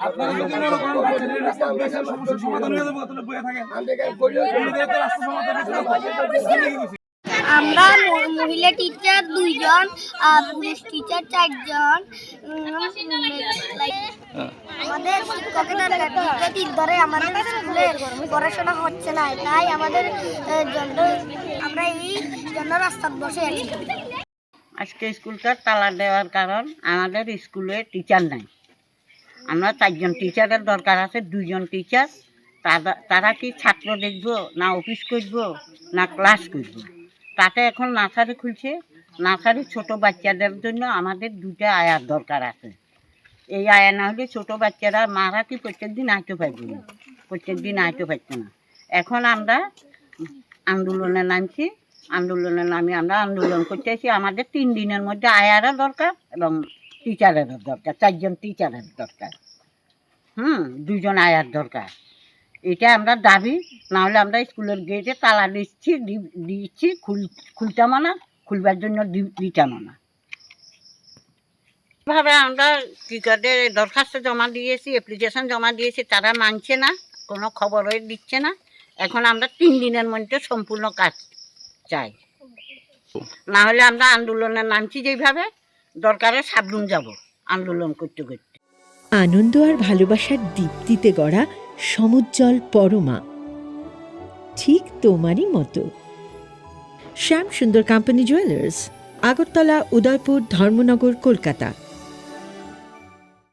আপনারা যদি মনে করেন বাচ্চাদের রাস্তা বেশি সমস্যার সমাধান হয়ে যাবে তাহলে বইয়া থাকেন রাস্তা সমাধান আমরা মহিলা টিচার 2 জন আর পুরুষ টিচার 4 জন। আমাদের শিক্ষকেরা দীর্ঘদিন ধরে আমাদের স্কুলে পড়াশোনা হচ্ছে না, তাই আমাদের জন্য আমরা এই জন্য রাস্তায় বসে আছি। আজকে স্কুলটা তালা দেওয়ার কারণ আমাদের স্কুলে টিচার নাই। আমরা 4 জন টিচারের দরকার আছে, 2 জন টিচার। তারা কি ছাত্র দেখবো না অফিস করবো না ক্লাস করবো? তাতে এখন নার্সারি খুলছে। নার্সারি ছোট বাচ্চাদের জন্য আমাদের 2টা আয়ার দরকার আছে। এই আয়া না হলে ছোটো বাচ্চারা মারা কি প্রত্যেক দিন আইতে পারবে না, প্রত্যেক দিন আইতে পারছে না। এখন আমরা আন্দোলনে নামছি। আন্দোলনের নামে আমরা আন্দোলন করতেছি। আমাদের 3 দিনের মধ্যে আয়ারও দরকার এবং টিচারেরও দরকার, 4 জন টিচারের দরকার, 2 জন আয়ার দরকার। এটা আমরা দাবি, নাহলে আমরা স্কুলের গেটে তালা দিচ্ছি খুলতাম না, খুলবার জন্য দিতাম না। এভাবে আমরা কী করে দরখাস্ত জমা দিয়েছি, অ্যাপ্লিকেশন জমা দিয়েছি, তারা মানছে না, কোনো খবরই দিচ্ছে না। এখন আমরা 3 দিনের মধ্যে সম্পূর্ণ কাজ চাই, না হলে আমরা আন্দোলনের নামছি। যেভাবে দরকারে সাবরুম যাব আন্দোলন করতে করতে। আনন্দ আর ভালোবাসার দীপ্তিতে গড়া সমুজ্জ্বল পরমা, ঠিক তোমারই মতো। শ্যাম সুন্দর কোম্পানি জুয়েলার্স, আগরতলা, উদয়পুর, ধর্মনগর, কলকাতা।